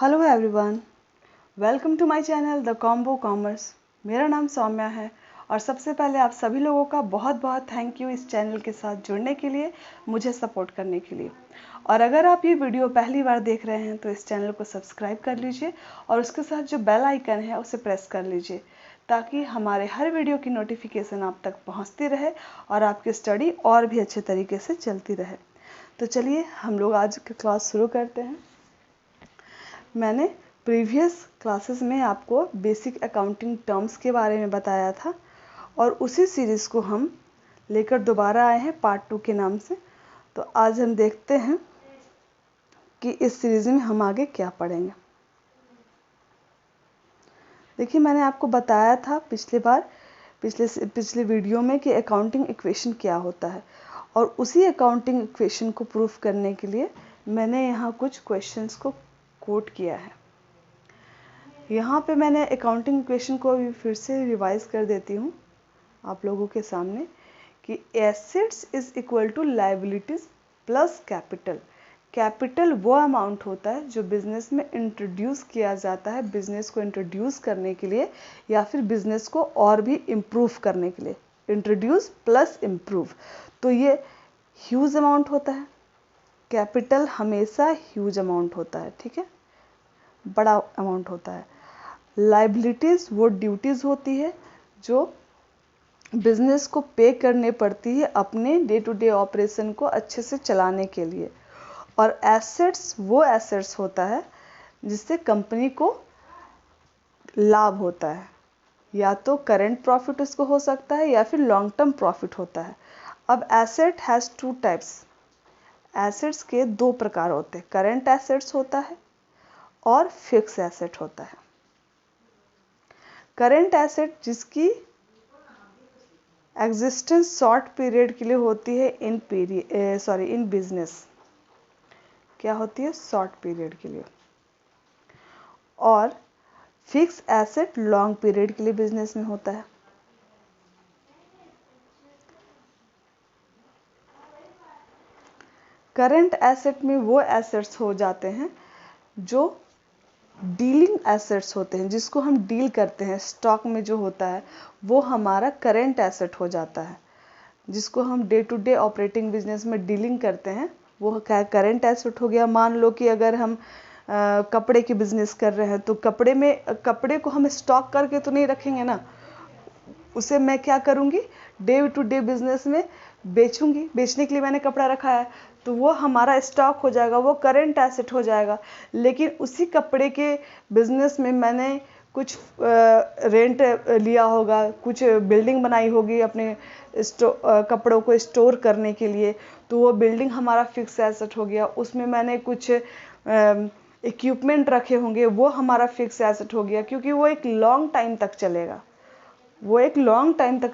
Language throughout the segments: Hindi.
Hello everyone, welcome to my channel the combo commerce. मेरा नाम सौम्या है और सबसे पहले आप सभी लोगों का बहुत बहुत थैंक यू इस चैनल के साथ जुड़ने के लिए, मुझे सपोर्ट करने के लिए। और अगर आप ये वीडियो पहली बार देख रहे हैं तो इस चैनल को सब्सक्राइब कर लीजिए और उसके साथ जो बेल आइकन है उसे प्रेस कर लीजिए ताकि हमारे हर वीडियो की नोटिफिकेशन आप तक पहुँचती रहे और आपकी स्टडी और भी अच्छे तरीके से चलती रहे। तो चलिए हम लोग आज की क्लास शुरू करते हैं। मैंने प्रीवियस क्लासेस में आपको बेसिक अकाउंटिंग टर्म्स के बारे में बताया था और उसी सीरीज़ को हम लेकर दोबारा आए हैं पार्ट 2 के नाम से। तो आज हम देखते हैं कि इस सीरीज़ में हम आगे क्या पढ़ेंगे। देखिए, मैंने आपको बताया था पिछले वीडियो में कि अकाउंटिंग इक्वेशन क्या होता है और उसी अकाउंटिंग इक्वेशन को प्रूफ करने के लिए मैंने यहाँ कुछ क्वेश्चंस को कोट किया है। यहाँ पे मैंने अकाउंटिंग इक्वेशन को अभी फिर से रिवाइज कर देती हूँ आप लोगों के सामने कि assets is equal to liabilities plus capital. Capital वो अमाउंट होता है जो बिजनेस में इंट्रोड्यूस किया जाता है बिजनेस को इंट्रोड्यूस करने के लिए या फिर बिजनेस को और भी इम्प्रूव करने के लिए। इंट्रोड्यूस प्लस इम्प्रूव, तो ये ह्यूज अमाउंट होता है। कैपिटल हमेशा ह्यूज अमाउंट होता है, ठीक है, बड़ा अमाउंट होता है। लायबिलिटीज़ वो ड्यूटीज़ होती है जो बिजनेस को पे करने पड़ती है अपने डे टू डे ऑपरेशन को अच्छे से चलाने के लिए। और एसेट्स वो एसेट्स होता है जिससे कंपनी को लाभ होता है, या तो करेंट प्रॉफिट उसको हो सकता है या फिर लॉन्ग टर्म प्रॉफिट होता है। अब asset has two types. Assets के दो प्रकार होते हैं, करेंट एसेट्स होता है और फिक्स एसेट होता है। करेंट एसेट जिसकी एग्जिस्टेंस शॉर्ट पीरियड के लिए होती है इन बिजनेस, क्या होती है, शॉर्ट पीरियड के लिए। और फिक्स एसेट लॉन्ग पीरियड के लिए बिजनेस में होता है। करंट एसेट में वो एसेट्स हो जाते हैं जो डीलिंग एसेट्स होते हैं, जिसको हम डील करते हैं स्टॉक में जो होता है वो हमारा करेंट एसेट हो जाता है। जिसको हम day to day operating business में डीलिंग करते हैं वो करेंट एसेट हो गया। मान लो कि अगर हम कपड़े की बिजनेस कर रहे हैं तो कपड़े को हम स्टॉक करके तो नहीं रखेंगे ना, उसे मैं क्या करूँगी, डे टू डे बिजनेस में बेचूंगी। बेचने के लिए मैंने कपड़ा रखा है तो वो हमारा स्टॉक हो जाएगा, वो करेंट एसेट हो जाएगा। लेकिन उसी कपड़े के बिजनेस में मैंने कुछ रेंट लिया होगा, कुछ बिल्डिंग बनाई होगी अपने कपड़ों को स्टोर करने के लिए, तो वो बिल्डिंग हमारा फिक्स एसेट हो गया। उसमें मैंने कुछ इक्विपमेंट रखे होंगे, वो हमारा फिक्स एसेट हो गया, क्योंकि वो एक लॉन्ग टाइम तक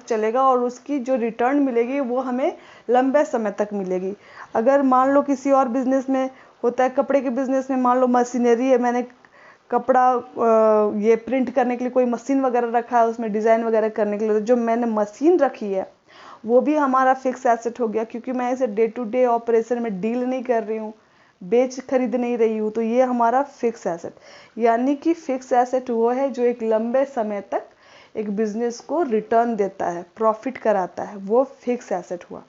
चलेगा। और उसकी जो रिटर्न मिलेगी वो हमें लंबे समय तक मिलेगी। अगर मान लो किसी और बिजनेस में होता है, कपड़े के बिजनेस में मान लो मशीनरी है, मैंने कपड़ा ये प्रिंट करने के लिए कोई मशीन वगैरह रखा है, उसमें डिज़ाइन वगैरह करने के लिए, तो जो मैंने मशीन रखी है वो भी हमारा फिक्स एसेट हो गया, क्योंकि मैं इसे डे टू डे ऑपरेशन में डील नहीं कर रही हूँ, बेच खरीद नहीं रही हूँ, तो ये हमारा फिक्स एसेट। यानी कि फिक्स एसेट वो है जो एक लंबे समय तक एक बिजनेस को रिटर्न देता है, प्रॉफिट कराता है, वो फिक्स एसेट हुआ।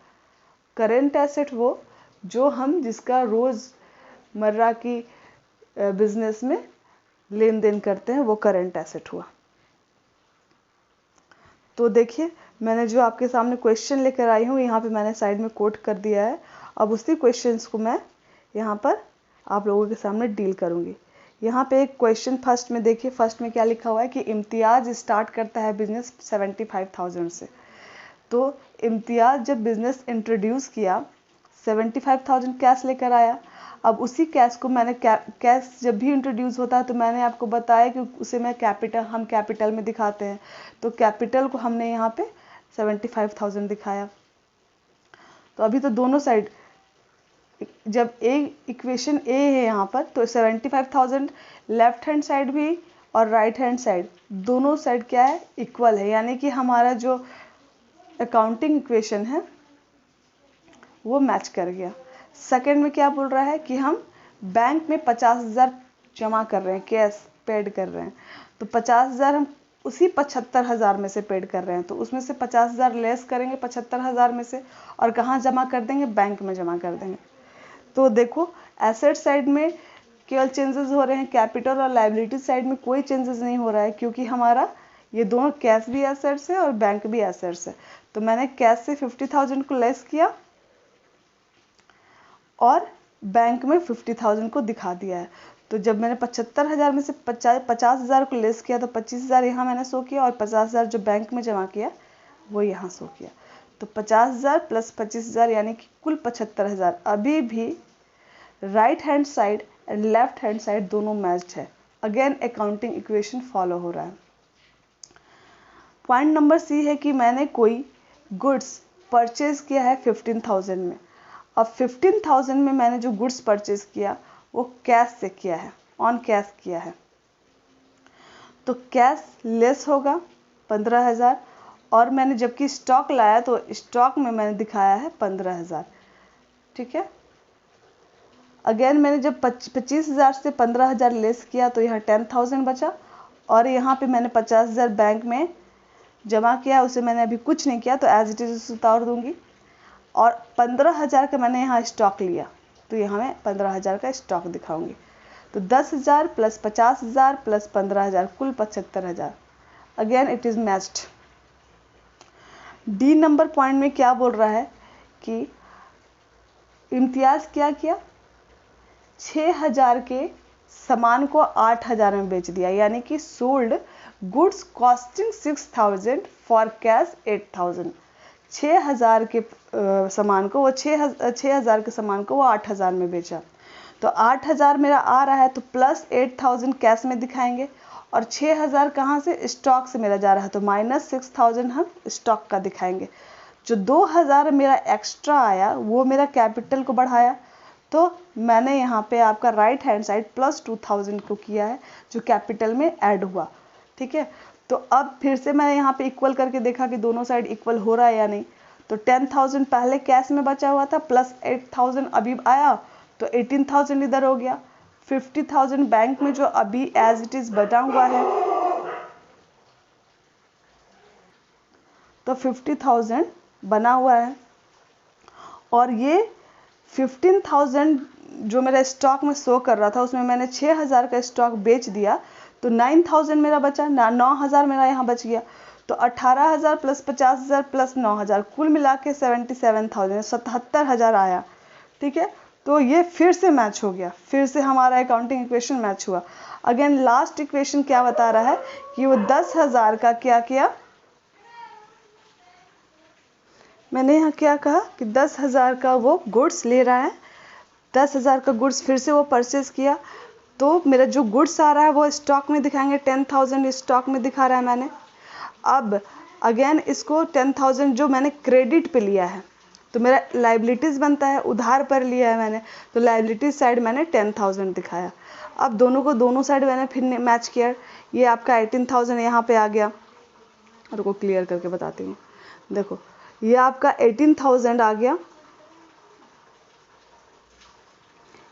करेंट एसेट वो जो हम जिसका रोज़मर्रा की बिजनेस में लेन देन करते हैं, वो करेंट एसेट हुआ। तो देखिए, मैंने जो आपके सामने क्वेश्चन लेकर आई हूँ यहाँ पे मैंने साइड में कोट कर दिया है। अब उसी क्वेश्चंस को मैं यहाँ पर आप लोगों के सामने डील करूँगी। यहाँ पे एक क्वेश्चन फर्स्ट में देखिए, फर्स्ट में क्या लिखा हुआ है कि इम्तियाज़ स्टार्ट करता है बिजनेस 75,000 से। तो इम्तियाज़ जब बिजनेस इंट्रोड्यूस किया 75,000 कैश लेकर आया। अब उसी कैश को मैंने कैश जब भी इंट्रोड्यूस होता है तो मैंने आपको बताया कि उसे हम कैपिटल में दिखाते हैं। तो कैपिटल को हमने यहाँ पे 75,000 दिखाया। तो अभी तो दोनों साइड, जब इक्वेशन ए है यहाँ पर, तो 75,000 लेफ्ट हैंड साइड भी और राइट हैंड साइड दोनों साइड क्या है, इक्वल है। यानी कि हमारा जो अकाउंटिंग इक्वेशन है वो मैच कर गया। सेकंड में क्या बोल रहा है कि हम बैंक में 50,000 जमा कर रहे हैं, कैश पेड कर रहे हैं, तो 50,000 हम उसी 75,000 में से पेड कर रहे हैं, तो उसमें से 50,000 लेस करेंगे 75,000 में से, और कहाँ जमा कर देंगे, बैंक में जमा कर देंगे। तो देखो एसेट साइड में केवल चेंजेस हो रहे हैं, कैपिटल और लायबिलिटी साइड में कोई चेंजेस नहीं हो रहा है, क्योंकि हमारा ये दोनों कैश भी एसेट्स है और बैंक भी एसेट्स है। तो मैंने कैश से 50,000 को लेस किया और बैंक में 50,000 को दिखा दिया है। तो जब मैंने 75,000 में से 50,000 को लेस किया तो 25,000 यहाँ मैंने शो किया, और 50,000 जो बैंक में जमा किया वो यहाँ शो किया। तो 50,000 प्लस 25,000 यानी कि कुल 75,000। अभी भी right hand side and left hand side दोनों मैच्ड है। अगेन अकाउंटिंग इक्वेशन फॉलो हो रहा है। पॉइंट नंबर सी है कि मैंने कोई गुड्स परचेज किया है 15,000 में। अब 15,000 में मैंने जो गुड्स परचेज किया वो कैश से किया है, ऑन कैश किया है, तो कैश लेस होगा 15,000, और मैंने जबकि स्टॉक लाया तो स्टॉक में मैंने दिखाया है 15,000। ठीक है, अगेन मैंने जब 25,000 से 15,000 लेस किया तो यहाँ 10,000 बचा, और यहाँ पे मैंने 50,000 बैंक में जमा किया, उसे मैंने अभी कुछ नहीं किया तो एज इट इज उतार दूंगी, और 15,000 का मैंने यहाँ स्टॉक लिया तो यहाँ मैं 15,000 का स्टॉक दिखाऊंगी। तो 10,000 प्लस 50,000 प्लस 15,000 कुल 75,000। Again it is matched. D number point में क्या बोल रहा है कि इम्तियाज क्या किया, 6,000 के सामान को 8,000 में बेच दिया, यानी कि sold goods costing 6,000 for cash 8,000। 6,000 के सामान को वो 6,000 के सामान को वो 8,000 में बेचा। तो 8,000 मेरा आ रहा है तो प्लस 8,000 कैश में दिखाएंगे, और 6,000 कहाँ से, स्टॉक से मेरा जा रहा है, तो माइनस 6,000 हम स्टॉक का दिखाएंगे। जो 2,000 मेरा एक्स्ट्रा आया वो मेरा कैपिटल को बढ़ाया, तो मैंने यहाँ पे आपका राइट हैंड साइड प्लस 2,000 को किया है जो कैपिटल में ऐड हुआ। ठीक है, तो अब फिर से मैंने यहाँ पे इक्वल करके देखा कि दोनों साइड इक्वल हो रहा है या नहीं। तो 10,000 पहले कैश में बचा हुआ था प्लस 8,000 अभी आया तो 18,000 इधर हो गया। 50,000 बैंक में जो अभी एज इट इज बचा हुआ है, तो 50,000 बना हुआ है, और ये 15,000 जो मेरा स्टॉक में शो कर रहा था उसमें मैंने 6,000 का स्टॉक बेच दिया, तो 9,000 मेरा बचा, 9,000 मेरा यहाँ बच गया। तो 18,000 प्लस 50,000 प्लस 9,000 कुल मिला के 77,000 77,000 आया। ठीक है, तो ये फिर से मैच हो गया, फिर से हमारा अकाउंटिंग इक्वेशन मैच हुआ। अगेन लास्ट इक्वेशन क्या बता रहा है कि वो 10,000 का क्या किया, मैंने यहाँ क्या कहा कि 10,000 का वो गुड्स ले रहा है, 10,000 का गुड्स फिर से वो परचेज किया, तो मेरा जो गुड्स आ रहा है वो स्टॉक में दिखाएंगे, 10,000 स्टॉक में दिखा रहा है मैंने। अब अगेन इसको 10,000 जो मैंने क्रेडिट पे लिया है तो मेरा लाइबिलिटीज़ बनता है, उधार पर लिया है मैंने, तो लाइबिलिटीज साइड मैंने 10,000 दिखाया। अब दोनों को दोनों साइड मैंने फिर मैच किया, ये आपका 18,000 यहाँ पे आ गया, रुको क्लियर करके बताती हूँ। देखो ये आपका 18,000 आ गया,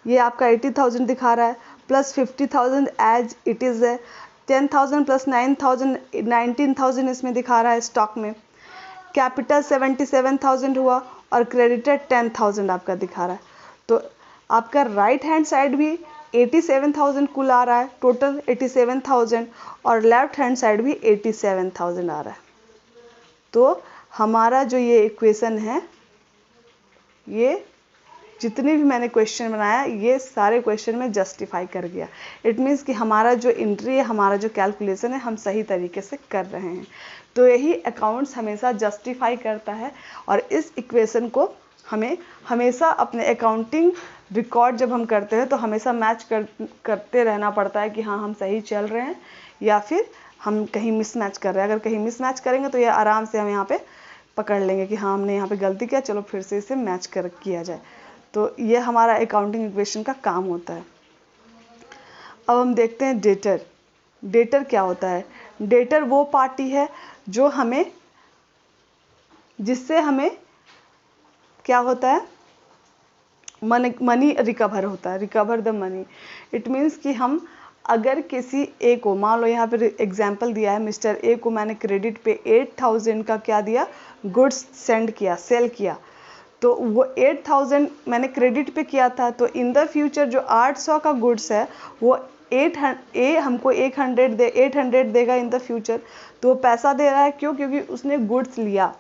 ये आपका 80,000 दिखा रहा है, प्लस 50,000 एज इट इज़ है, 10,000 प्लस 9,000 19,000 इसमें दिखा रहा है स्टॉक में। कैपिटल 77,000 हुआ और क्रेडिटेड 10,000 आपका दिखा रहा है। तो आपका राइट हैंड साइड भी 87,000 कुल आ रहा है, टोटल 87,000, और लेफ्ट हैंड साइड भी 87,000 आ रहा है। तो हमारा जो ये इक्वेशन है, ये जितने भी मैंने क्वेश्चन बनाया ये सारे क्वेश्चन में जस्टिफाई कर गया। इट मीन्स कि हमारा जो एंट्री है, हमारा जो कैलकुलेशन है, हम सही तरीके से कर रहे हैं। तो यही अकाउंट्स हमेशा जस्टिफाई करता है, और इस इक्वेशन को हमें हमेशा अपने अकाउंटिंग रिकॉर्ड जब हम करते हैं तो हमेशा मैच करते रहना पड़ता है कि हाँ हम सही चल रहे हैं या फिर हम कहीं मिसमैच कर रहे हैं। अगर कहीं मिसमैच करेंगे तो ये आराम से हम यहाँ पे पकड़ लेंगे कि हाँ हमने यहाँ पे गलती किया, चलो फिर से इसे मैच किया जाए। तो ये हमारा अकाउंटिंग इक्वेशन का काम होता है। अब हम देखते हैं डेटर। डेटर क्या होता है? डेटर वो पार्टी है जो हमें, जिससे हमें क्या होता है, मनी रिकवर होता है, recover the money. It means कि हम अगर किसी ए को, मान लो यहाँ पर एग्जाम्पल दिया है, मिस्टर ए को मैंने क्रेडिट पे 8000 का क्या दिया, गुड्स सेंड किया, सेल किया, तो वो 8000 मैंने क्रेडिट पे किया था, तो इन द फ्यूचर जो 800 का गुड्स है वो 800 हमको 800 देगा इन द फ्यूचर। तो वो पैसा दे रहा है, क्यों? क्योंकि उसने गुड्स लिया,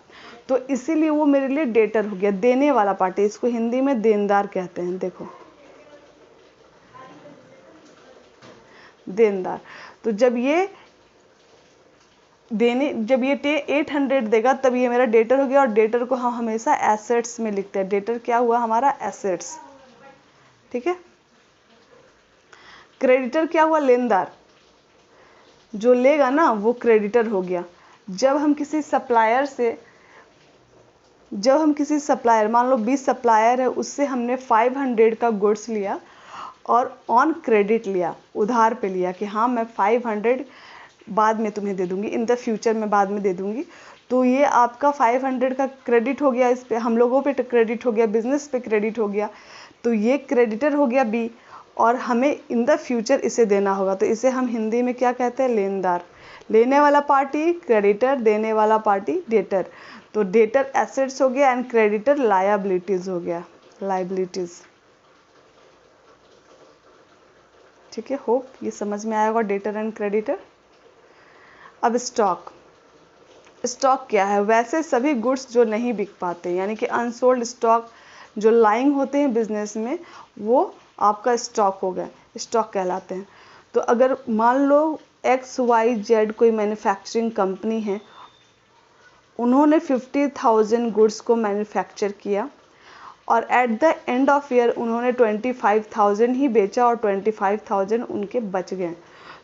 तो इसीलिए वो मेरे लिए डेटर हो गया, देने वाला पार्टी। इसको हिंदी में देनदार कहते हैं। देखो, देनदार। तो जब ये 800 देगा तब ये मेरा डेटर हो गया, और डेटर को हम हमेशा एसेट्स में लिखते हैं। डेटर क्या हुआ हमारा? एसेट्स। ठीक है। क्रेडिटर क्या हुआ? लेनदार। जो लेगा ना वो क्रेडिटर हो गया। जब हम किसी सप्लायर, मान लो 20 सप्लायर है, उससे हमने 500 का गुड्स लिया और ऑन क्रेडिट लिया, उधार पे लिया कि हाँ मैं 500 बाद में तुम्हें दे दूंगी, इन द फ्यूचर में बाद में दे दूंगी। तो ये आपका 500 का क्रेडिट हो गया, इस पे हम लोगों पे क्रेडिट हो गया, बिजनेस पे क्रेडिट हो गया, तो ये क्रेडिटर हो गया बी, और हमें इन द फ्यूचर इसे देना होगा। तो इसे हम हिंदी में क्या कहते हैं? लेनदार। लेने वाला पार्टी क्रेडिटर, देने वाला पार्टी डेटर। तो डेटर एसेट्स हो गया एंड क्रेडिटर लायबिलिटीज हो गया, लायबिलिटीज। ठीक है, होप ये समझ में आया होगा, डेटर एंड क्रेडिटर। अब स्टॉक। स्टॉक क्या है? वैसे सभी गुड्स जो नहीं बिक पाते, यानी कि अनसोल्ड स्टॉक जो लाइंग होते हैं बिजनेस में, वो आपका स्टॉक हो गए, स्टॉक कहलाते हैं। तो अगर मान लो XYZ कोई मैन्युफैक्चरिंग कंपनी है, उन्होंने 50,000 गुड्स को मैन्युफैक्चर किया और at the end of year उन्होंने 25,000 ही बेचा और 25,000 उनके बच गए।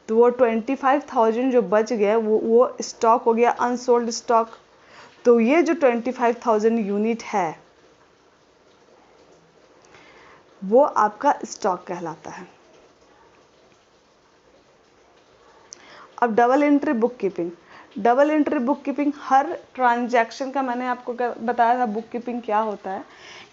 तो वो 25,000 जो बच गए वो स्टॉक हो गया, अनसोल्ड स्टॉक। तो ये जो 25,000 यूनिट है वो आपका स्टॉक कहलाता है। अब double entry book keeping. Double entry book keeping, हर ट्रांजैक्शन का मैंने आपको बताया था बुक कीपिंग क्या होता है,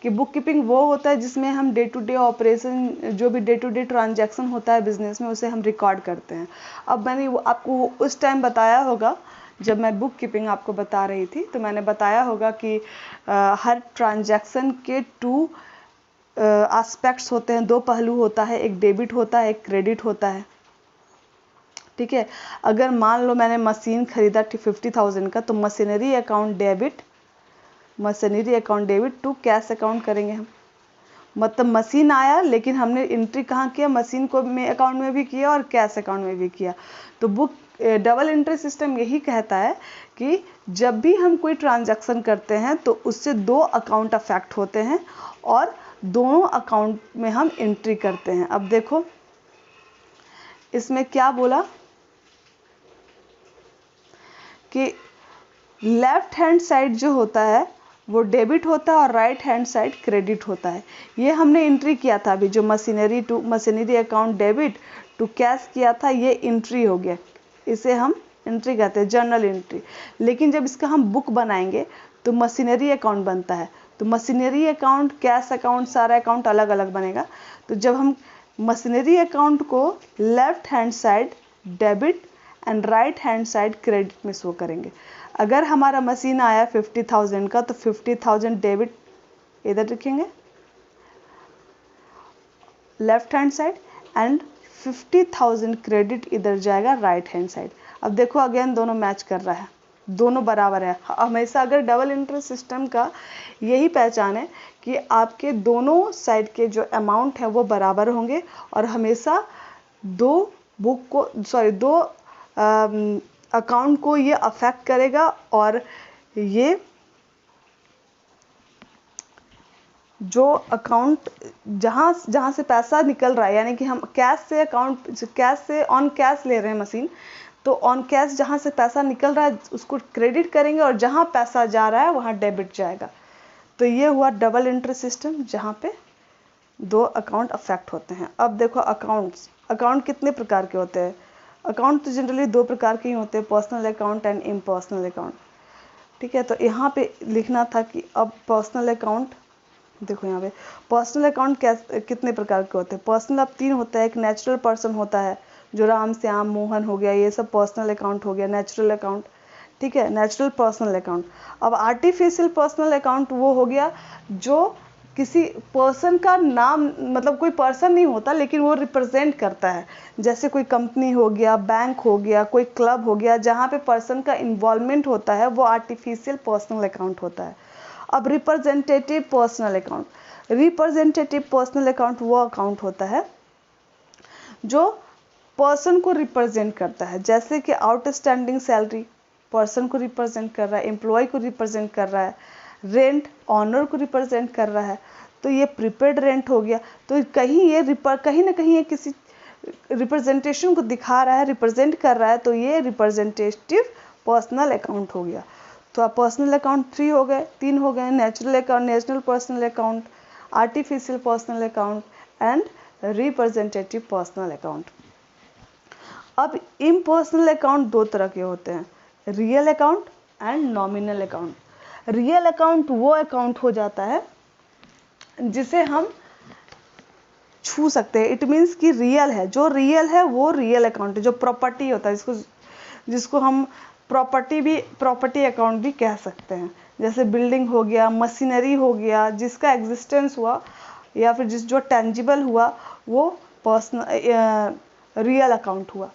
कि बुक कीपिंग वो होता है जिसमें हम डे टू डे ऑपरेशन, जो भी डे टू डे ट्रांजैक्शन होता है बिजनेस में, उसे हम रिकॉर्ड करते हैं। अब मैंने आपको उस टाइम बताया होगा जब मैं बुक कीपिंग आपको बता रही थी, तो मैंने बताया होगा कि हर ट्रांजैक्शन के 2 एस्पेक्ट्स होते हैं, 2 पहलू होता है, एक डेबिट होता है, एक क्रेडिट होता है। ठीक है। अगर मान लो मैंने मशीन खरीदा 50,000 का, तो machinery account debit to cash account करेंगे हम। मतलब मशीन आया, लेकिन हमने एंट्री कहाँ किया? मशीन को में अकाउंट में भी किया और कैश अकाउंट में भी किया। तो बुक डबल एंट्री सिस्टम यही कहता है कि जब भी हम कोई ट्रांजैक्शन करते हैं तो उससे 2 अकाउंट अफेक्ट होते हैं और दोनों अकाउंट में हम एंट्री करते हैं। अब देखो इसमें क्या बोला कि लेफ्ट हैंड साइड जो होता है वो डेबिट होता है और राइट हैंड साइड क्रेडिट होता है। ये हमने एंट्री किया था अभी, जो machinery account debit to cash किया था, ये एंट्री हो गया। इसे हम एंट्री कहते हैं, जर्नल एंट्री। लेकिन जब इसका हम बुक बनाएंगे तो मशीनरी अकाउंट बनता है। तो मशीनरी अकाउंट, कैश अकाउंट, सारा अकाउंट अलग अलग बनेगा। तो जब हम मशीनरी अकाउंट को left hand side debit and right hand side credit में शो करेंगे। अगर हमारा मशीन आया 50,000 का, तो 50,000 डेबिट इधर लिखेंगे left hand side and 50,000 credit इधर जाएगा राइट हैंड साइड। अब देखो अगेन दोनों मैच कर रहा है, दोनों बराबर है। हमेशा अगर डबल एंट्री सिस्टम का यही पहचान है कि आपके दोनों साइड के जो अमाउंट है वो बराबर होंगे और हमेशा दो अकाउंट को ये अफेक्ट करेगा। और ये जो अकाउंट जहाँ से पैसा निकल रहा है, यानी कि हम कैश से ऑन कैश ले रहे हैं मशीन, तो ऑन कैश जहाँ से पैसा निकल रहा है उसको क्रेडिट करेंगे और जहाँ पैसा जा रहा है वहाँ डेबिट जाएगा। तो ये हुआ डबल एंट्री सिस्टम, जहाँ पे 2 अकाउंट अफेक्ट होते हैं। अब देखो अकाउंट कितने प्रकार के होते हैं? अकाउंट तो जनरली 2 प्रकार के ही होते हैं, personal account and impersonal account. ठीक है, तो यहाँ पे लिखना था कि अब पर्सनल अकाउंट देखो यहाँ पे पर्सनल अकाउंट कितने प्रकार के होते हैं। पर्सनल अब 3 होता है। एक नेचुरल पर्सन होता है, जो राम श्याम मोहन हो गया, ये सब पर्सनल अकाउंट हो गया, नेचुरल अकाउंट, ठीक है, नेचुरल पर्सनल अकाउंट। अब आर्टिफिशियल पर्सनल अकाउंट वो हो गया जो किसी पर्सन का नाम, मतलब कोई पर्सन नहीं होता लेकिन वो रिप्रेजेंट करता है, जैसे कोई कंपनी हो गया, बैंक हो गया, कोई क्लब हो गया, जहाँ पे पर्सन का इन्वॉल्वमेंट होता है, वो आर्टिफिशियल पर्सनल अकाउंट होता है। अब representative personal account, representative personal account वो अकाउंट होता है जो पर्सन को रिप्रेजेंट करता है, जैसे कि आउटस्टैंडिंग सैलरी पर्सन को रिप्रेजेंट कर रहा है, एम्प्लॉय को रिप्रेजेंट कर रहा है, रेंट ऑनर को रिप्रेजेंट कर रहा है, तो ये प्रीपेड रेंट हो गया। तो कहीं ना कहीं ये किसी रिप्रेजेंटेशन को दिखा रहा है, रिप्रेजेंट कर रहा है, तो ये रिप्रेजेंटेटिव पर्सनल अकाउंट हो गया। तो आप पर्सनल अकाउंट 3 हो गए, natural account, national personal account, artificial personal account and representative personal account. अब इम्पर्सनल अकाउंट 2 तरह के होते हैं, real account and nominal account. Real account वो अकाउंट हो जाता है जिसे हम छू सकते हैं, इट मीन्स कि रियल है, जो रियल है वो रियल अकाउंट है, जो प्रॉपर्टी होता है, जिसको हम प्रॉपर्टी अकाउंट भी कह सकते हैं। जैसे बिल्डिंग हो गया, मशीनरी हो गया, जिसका एग्जिस्टेंस हुआ या फिर जो टेंजिबल हुआ, वो पर्सनल रियल अकाउंट हुआ।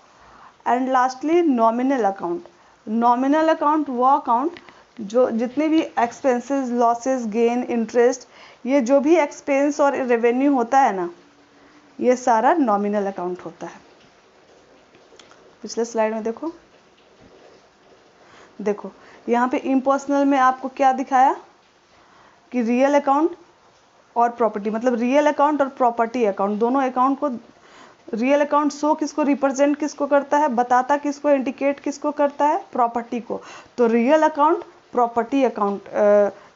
And lastly nominal account. Nominal account वो अकाउंट जो जितने भी एक्सपेंसेस, लॉसेस, गेन, इंटरेस्ट, ये जो भी एक्सपेंस और रेवेन्यू होता है ना, ये सारा नॉमिनल अकाउंट होता है। पिछले स्लाइड में देखो यहाँ पे इम्पर्सनल में आपको क्या दिखाया कि रियल अकाउंट और प्रॉपर्टी, मतलब रियल अकाउंट और प्रॉपर्टी अकाउंट, दोनों अकाउंट को, रियल अकाउंट शो किसको, रिप्रेजेंट किसको करता है, बताता किसको, इंडिकेट किसको करता है, प्रॉपर्टी को। तो रियल अकाउंट, प्रॉपर्टी अकाउंट,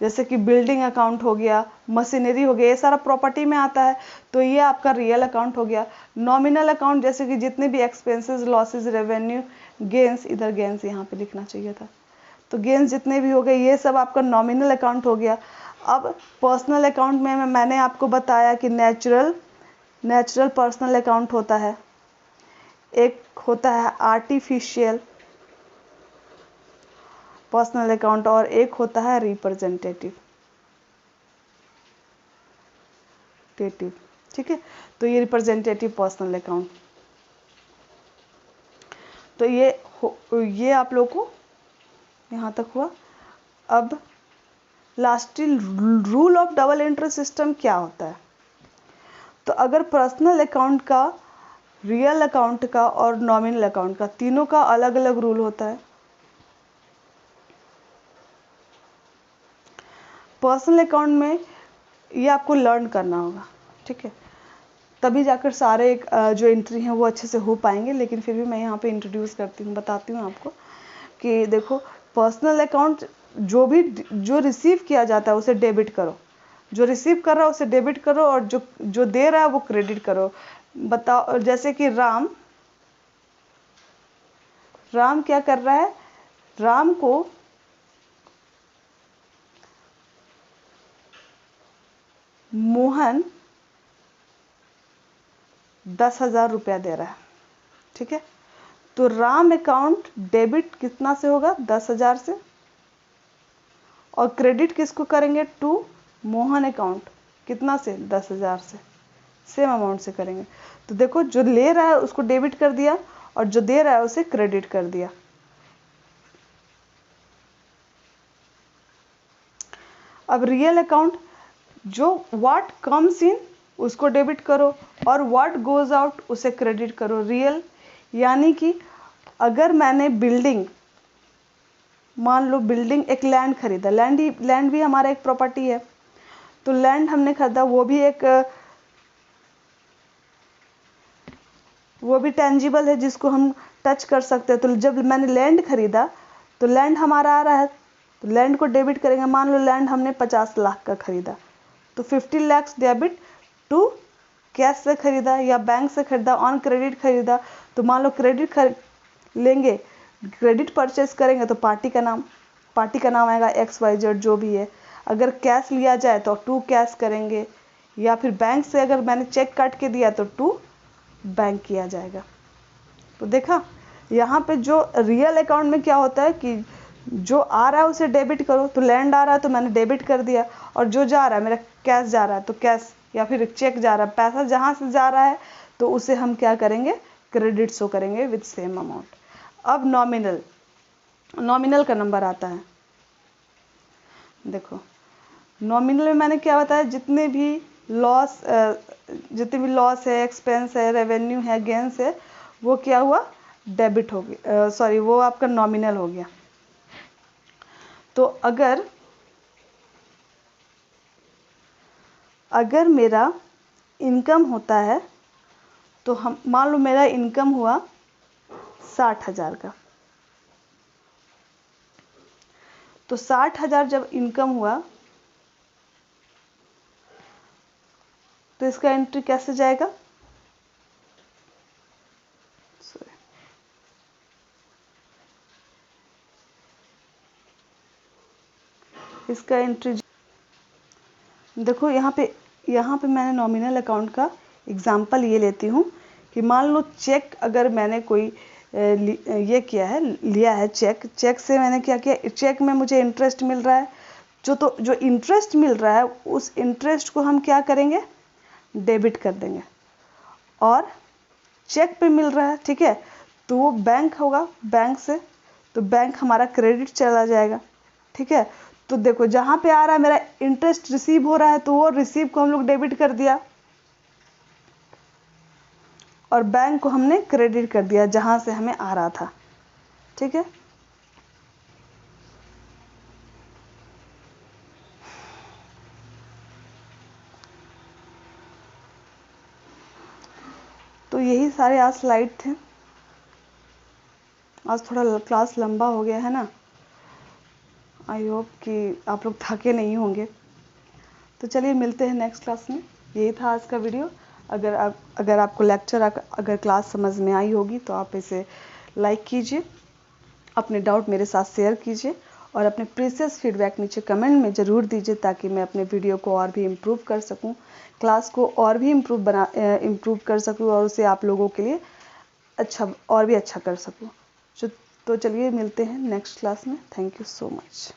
जैसे कि बिल्डिंग अकाउंट हो गया, मशीनरी हो गया, ये सारा प्रॉपर्टी में आता है, तो ये आपका रियल अकाउंट हो गया। नॉमिनल अकाउंट जैसे कि जितने भी एक्सपेंसेस, लॉसेज, रेवेन्यू, गेंस, इधर गेंस यहाँ पे लिखना चाहिए था, तो गेंस जितने भी हो गए, ये सब आपका नॉमिनल अकाउंट हो गया। अब पर्सनल अकाउंट में मैंने आपको बताया कि नेचुरल पर्सनल अकाउंट होता है, एक होता है आर्टिफिशियल पर्सनल अकाउंट और एक होता है रिप्रेजेंटेटिव, ठीक है। तो ये रिप्रेजेंटेटिव पर्सनल अकाउंट, तो ये आप लोग को यहाँ तक हुआ। अब lastly rule of double entry system क्या होता है। तो अगर पर्सनल अकाउंट का, रियल अकाउंट का और नॉमिनल अकाउंट का, तीनों का अलग अलग रूल होता है। पर्सनल अकाउंट में ये आपको लर्न करना होगा, ठीक है, तभी जाकर सारे जो एंट्री हैं वो अच्छे से हो पाएंगे। लेकिन फिर भी मैं यहाँ पे इंट्रोड्यूस करती हूँ, बताती हूँ आपको कि देखो पर्सनल अकाउंट जो रिसीव किया जाता है उसे डेबिट करो, जो रिसीव कर रहा है उसे डेबिट करो, और जो दे रहा है वो क्रेडिट करो। बताओ, जैसे कि राम क्या कर रहा है, राम को मोहन 10,000 रुपया दे रहा है, ठीक है। तो राम अकाउंट डेबिट कितना से होगा, 10,000 से, और क्रेडिट किसको करेंगे, टू मोहन अकाउंट, कितना से, 10,000 से, सेम अमाउंट से करेंगे। तो देखो जो ले रहा है उसको डेबिट कर दिया और जो दे रहा है उसे क्रेडिट कर दिया। अब रियल अकाउंट, जो व्हाट कम्स इन उसको डेबिट करो और व्हाट गोज आउट उसे क्रेडिट करो। रियल यानी कि अगर मैंने बिल्डिंग, मान लो बिल्डिंग, एक लैंड खरीदा, लैंड भी हमारा एक प्रॉपर्टी है, तो लैंड हमने खरीदा, वो भी टेंजिबल है जिसको हम टच कर सकते हैं। तो जब मैंने लैंड खरीदा तो लैंड हमारा आ रहा है, तो लैंड को डेबिट करेंगे। मान लो लैंड हमने 50 लाख का खरीदा, तो 50 लाख डेबिट टू कैश से खरीदा या बैंक से खरीदा, ऑन क्रेडिट खरीदा, तो मान लो क्रेडिट लेंगे, क्रेडिट परचेस करेंगे तो पार्टी का नाम आएगा XYZ जो भी है। अगर कैश लिया जाए तो 2 कैश करेंगे, या फिर बैंक से अगर मैंने चेक काट के दिया तो 2 बैंक किया जाएगा। तो देखा यहाँ पे जो रियल अकाउंट में क्या होता है कि जो आ रहा है उसे डेबिट करो, तो लैंड आ रहा है तो मैंने डेबिट कर दिया, और जो जा रहा है मेरा कैश जा रहा है तो कैश, या फिर चेक जा रहा है, पैसा जहाँ से जा रहा है तो उसे हम क्या करेंगे, क्रेडिट शो करेंगे विद सेम अमाउंट। अब नॉमिनल का नंबर आता है। देखो नॉमिनल में मैंने क्या बताया, जितने भी लॉस है, एक्सपेंस है, रेवेन्यू है, गेन्स है, वो क्या हुआ, डेबिट हो गया, सॉरी वो आपका नॉमिनल हो गया। तो अगर मेरा इनकम होता है तो हम मान लो मेरा इनकम हुआ 60,000 का, तो 60,000 जब इनकम हुआ तो इसका एंट्री कैसे जाएगा, इसका एंट्री देखो यहाँ पे मैंने नॉमिनल अकाउंट का एग्जांपल ये लेती हूँ कि मान लो चेक अगर मैंने कोई लिया है चेक से मैंने क्या किया, चेक में मुझे इंटरेस्ट मिल रहा है, जो इंटरेस्ट मिल रहा है उस इंटरेस्ट को हम क्या करेंगे, डेबिट कर देंगे। और चेक पे मिल रहा है, ठीक है, तो वो बैंक होगा, बैंक से तो बैंक हमारा क्रेडिट चला जाएगा, ठीक है। तो देखो जहाँ पे आ रहा है मेरा इंटरेस्ट रिसीव हो रहा है तो वो रिसीव को हम लोग डेबिट कर दिया, और बैंक को हमने क्रेडिट कर दिया जहाँ से हमें आ रहा था, ठीक है। तो यही सारे आज स्लाइड थे। आज थोड़ा क्लास लंबा हो गया है ना, आई होप कि आप लोग थके नहीं होंगे। तो चलिए मिलते हैं नेक्स्ट क्लास में। यही था आज का वीडियो। अगर आपको लेक्चर अगर क्लास समझ में आई होगी तो आप इसे लाइक कीजिए, अपने डाउट मेरे साथ शेयर कीजिए, और अपने प्रीशियस फीडबैक नीचे कमेंट में ज़रूर दीजिए ताकि मैं अपने वीडियो को और भी इम्प्रूव कर सकूं, क्लास को और भी इम्प्रूव कर सकूं, और उसे आप लोगों के लिए और भी अच्छा कर सकूं। तो चलिए मिलते हैं नेक्स्ट क्लास में। Thank you so much.